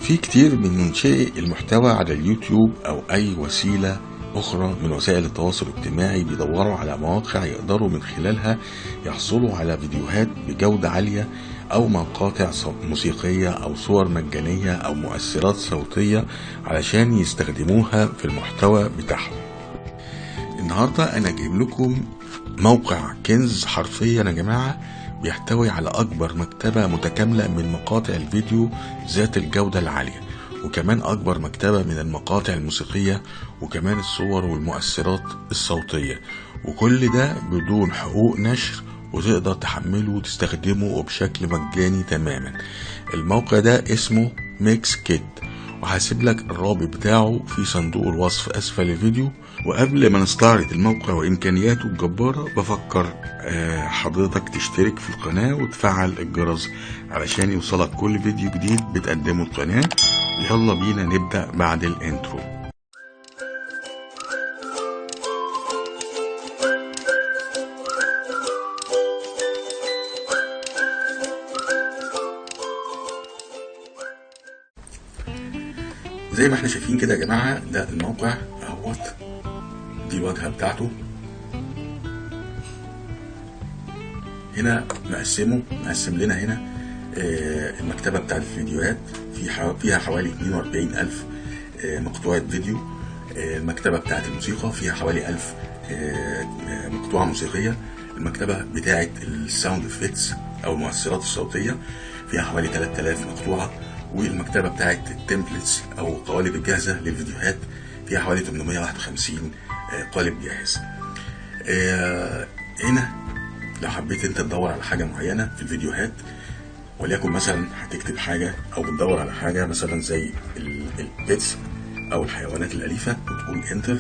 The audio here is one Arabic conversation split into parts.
في كتير من منشئي المحتوى على اليوتيوب أو أي وسيلة أخرى من وسائل التواصل الاجتماعي بيدوروا على مواقع يقدروا من خلالها يحصلوا على فيديوهات بجودة عالية أو مقاطع موسيقية أو صور مجانية أو مؤثرات صوتية علشان يستخدموها في المحتوى بتاعهم. النهاردة أنا جايب لكم موقع كنز حرفيا يا جماعة، بيحتوي على أكبر مكتبة متكاملة من مقاطع الفيديو ذات الجودة العالية، وكمان أكبر مكتبة من المقاطع الموسيقية، وكمان الصور والمؤثرات الصوتية، وكل ده بدون حقوق نشر، وتقدر تحمله وتستخدمه بشكل مجاني تماما. الموقع ده اسمه ميكس كيت، وهسيب لك الرابط بتاعه في صندوق الوصف أسفل الفيديو. وقبل ما نستعرض الموقع وإمكانياته الجبارة بفكر حضرتك تشترك في القناة وتفعل الجرس علشان يوصلك كل فيديو جديد بتقدمه القناة. يلا بينا نبدأ بعد الانترو. زي ما احنا شايفين كده يا جماعة، ده الموقع اهوت، دي الواجهة بتاعته. هنا مقسم لنا هنا المكتبة بتاعت الفيديوهات، فيها حوالي 42,000 مقطوعة فيديو. المكتبة بتاعت الموسيقى فيها حوالي 1000 مقطوعة موسيقية. المكتبة بتاعت الساوند افكتس او المؤثرات الصوتية فيها حوالي 3000 مقطوعة. والمكتبة بتاعت التمبلتس او القوالب الجاهزة للفيديوهات فيها حوالي 851 قالب جاهز. هنا لو حبيت انت تدور على حاجة معينة في الفيديوهات، وليكن مثلا هتكتب حاجة او بتدور على حاجة مثلا زي البيتس او الحيوانات الأليفة، وتقول انتر،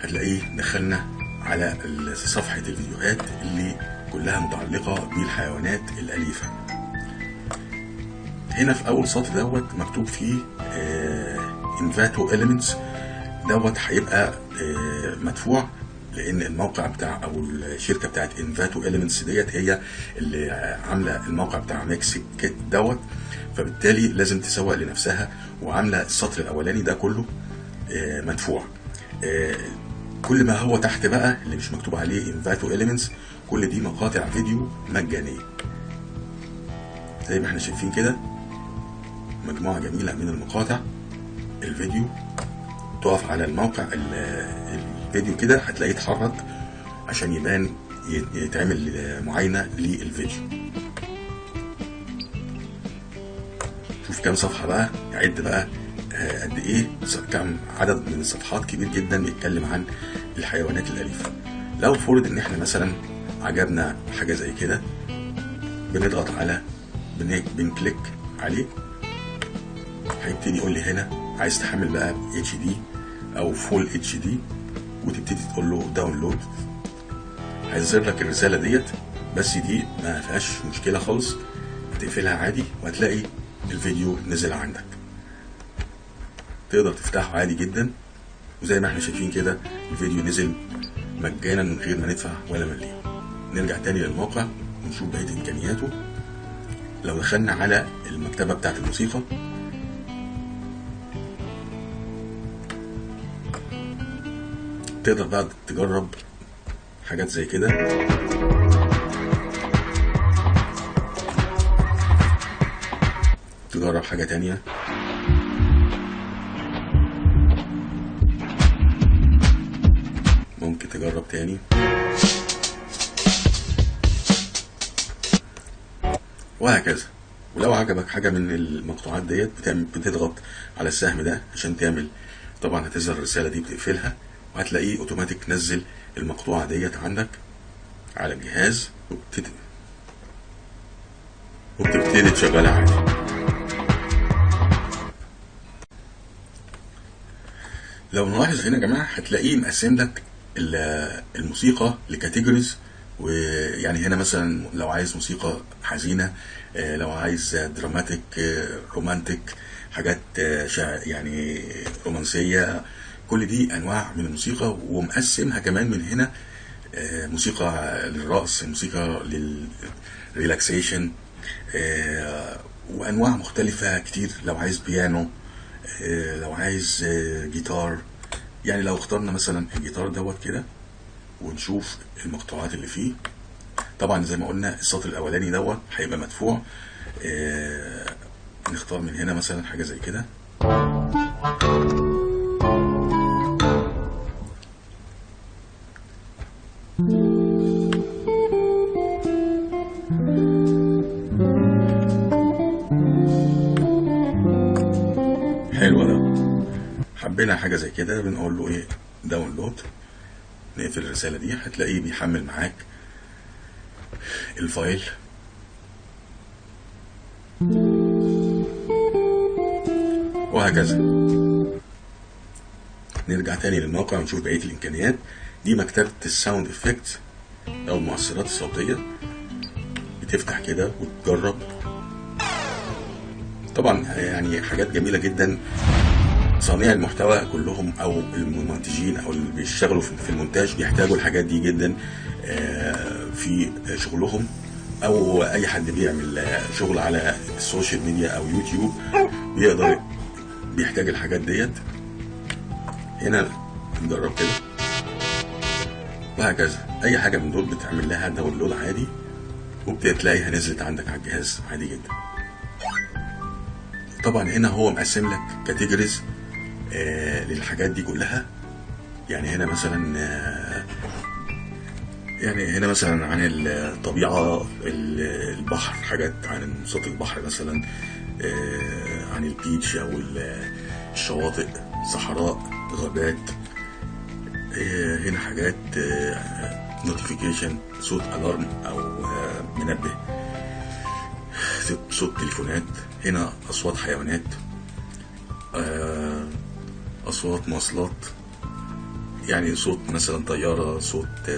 هتلاقيه دخلنا على صفحة الفيديوهات اللي كلها متعلقة بالحيوانات الأليفة. هنا في اول سطر دوت مكتوب فيه انفاتو إليمنتس، دوت هيبقى مدفوع، لان الموقع بتاع او الشركه بتاعت انفاتو إليمنتس ديت هي اللي عامله الموقع بتاع ميكس كيت دوت، فبالتالي لازم تسوق لنفسها، وعامله السطر الاولاني ده كله مدفوع. كل ما هو تحت بقى اللي مش مكتوب عليه انفاتو إليمنتس، كل دي مقاطع فيديو مجانيه. زي ما احنا شايفين كده مجموعه جميله من المقاطع الفيديو. تقف على الموقع الفيديو كده هتلاقيه اتحرك عشان يتعمل معاينة للفيديو. شوف كام صفحة بقى، يعد بقى قد ايه، كم عدد من الصفحات كبير جدا بيتكلم عن الحيوانات الأليفة. لو فرض ان احنا مثلا عجبنا حاجة زي كده، بنضغط على بنكليك عليه، هيبتدي يقول لي هنا عايز تحمل بقى HD او فول HD، وتبتدي تقول له داونلود. هيظهر لك الرساله ديت، بس دي ما فيهاش مشكله خالص، هتقفلها عادي وهتلاقي الفيديو نزل عندك. تقدر تفتحه عادي جدا، وزي ما احنا شايفين كده الفيديو نزل مجانا من غير ما ندفع ولا مليم. نرجع تاني للموقع ونشوف بقيه امكانياته. لو دخلنا على المكتبه بتاعت الموسيقى، تقدر بقى تجرب حاجات زي كده. تجرب حاجة تانية، ممكن تجرب تاني، وهكذا. ولو عجبك حاجة من المقطوعات ديت بتضغط على السهم ده عشان تعمل، طبعا هتظهر الرسالة دي بتقفلها، وهتلاقيه اوتوماتيك نزل المقطوعة ديت عندك على الجهاز، وبتبتدي تشغلها عادي. لو نلاحظ هنا يا جماعة هتلاقيه مقسم لك الموسيقى لكاتيجوريز، ويعني هنا مثلا لو عايز موسيقى حزينة، لو عايز دراماتيك، رومانتيك، حاجات يعني رومانسية، كل دي انواع من الموسيقى. ومقسمها كمان من هنا موسيقى للرقص، موسيقى للريلاكسيشن، وانواع مختلفة كتير. لو عايز بيانو، لو عايز جيتار. يعني لو اخترنا مثلا الجيتار دوت كده ونشوف المقطوعات اللي فيه، طبعا زي ما قلنا السطر الاولاني دوت هيبقى مدفوع. نختار من هنا مثلا حاجة زي كده. حلو ده. حبينا حاجة زي كده بنقول له ايه، داونلود. نقفل الرسالة دي، هتلاقيه بيحمل معاك الفايل. وهكذا. نرجع تاني للموقع ونشوف بقية الامكانيات. دي مكتبة الساوند افكت او المؤثرات الصوتية. بتفتح كده وتجرب. طبعا يعني حاجات جميلة جدا. صانعي المحتوى كلهم او المنتجين او اللي بيشتغلوا في المونتاج بيحتاجوا الحاجات دي جدا في شغلهم، او اي حد بيعمل شغل على السوشيال ميديا او يوتيوب بيحتاج الحاجات ديت. هنا نجرب كده. وهكذا اي حاجة من دول بتعمل لها داونلود عادي وبتلاقيها نزلت عندك على الجهاز عادي جدا. طبعا هنا هو مقسم لك كاتيجوريز للحاجات دي كلها. يعني هنا مثلا عن الطبيعة، البحر، حاجات عن صوت البحر مثلا، عن البيتش او الشواطئ، صحراء، غابات. هنا حاجات نوتيفيكيشن، صوت الارم او منبه، صوت تليفونات. هنا اصوات حيوانات، اصوات مواصلات، يعني صوت مثلا طيارة، صوت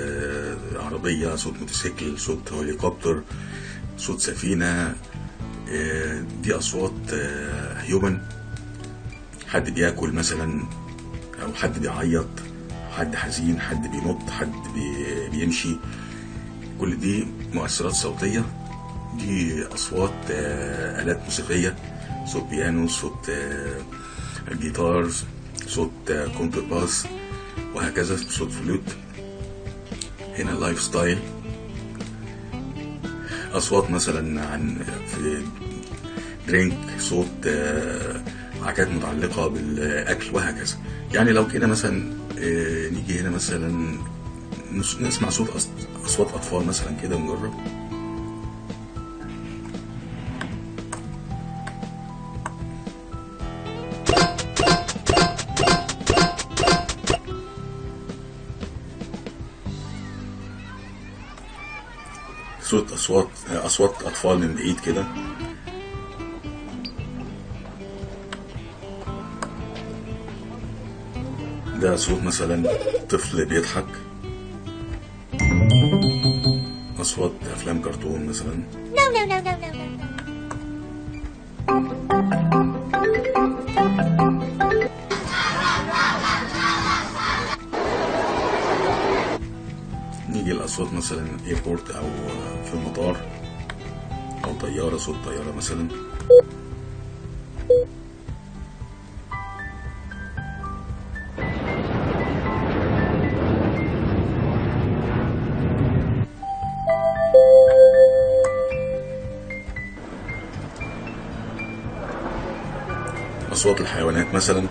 عربية، صوت موتوسيكل، صوت هليكوبتر، صوت سفينة. دي اصوات هيومن، حد بياكل مثلا، او حد بيعيط، حد حزين، حد بينط، حد بيمشي. كل دي مؤثرات صوتية. دي اصوات آلات موسيقية، صوت بيانو، صوت الجيتار، صوت كونترباس، وهكذا، صوت فلوت. هنا اللايف ستايل، اصوات مثلا عن في درينك، صوت حاجات متعلقة بالاكل، وهكذا. يعني لو كده مثلا نيجي هنا مثلا نسمع اصوات اطفال مثلا كده ونجرب. اصوات اطفال من بعيد كده. ده صوت مثلا طفل بيضحك. اصوات افلام كرتون مثلا. نيجي الاصوات مثلا ايربورت او في المطار، او طيارة، صوت طيارة مثلا. اصوات الحيوانات مثلا،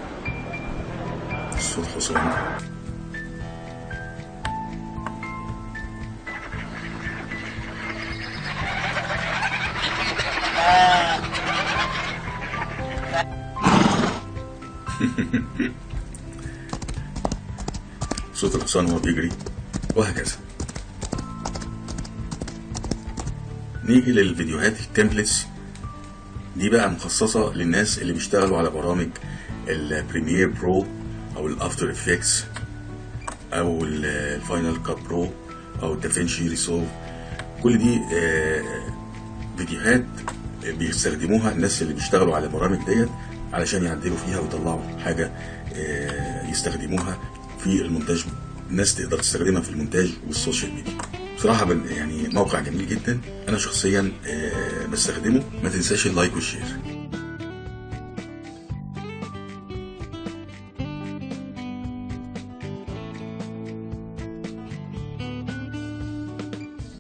صوت حصان. صوت الحصان وهو بيجري، وهكذا. نيجي للفيديوهات التمبلتس. دي بقى مخصصة للناس اللي بيشتغلوا على برامج البريمير برو او الافتر افكتس او الفاينل كات برو او دافينشي ريسولف. كل دي فيديوهات بيستخدموها الناس اللي بيشتغلوا على البرامج ديت علشان يعدلوا فيها ويطلعوا حاجة يستخدموها في المونتاج. الناس تقدر تستخدمها في المونتاج والسوشيال ميديا. بصراحة يعني موقع جميل جدا، انا شخصيا بستخدمه. ما تنساش اللايك والشير.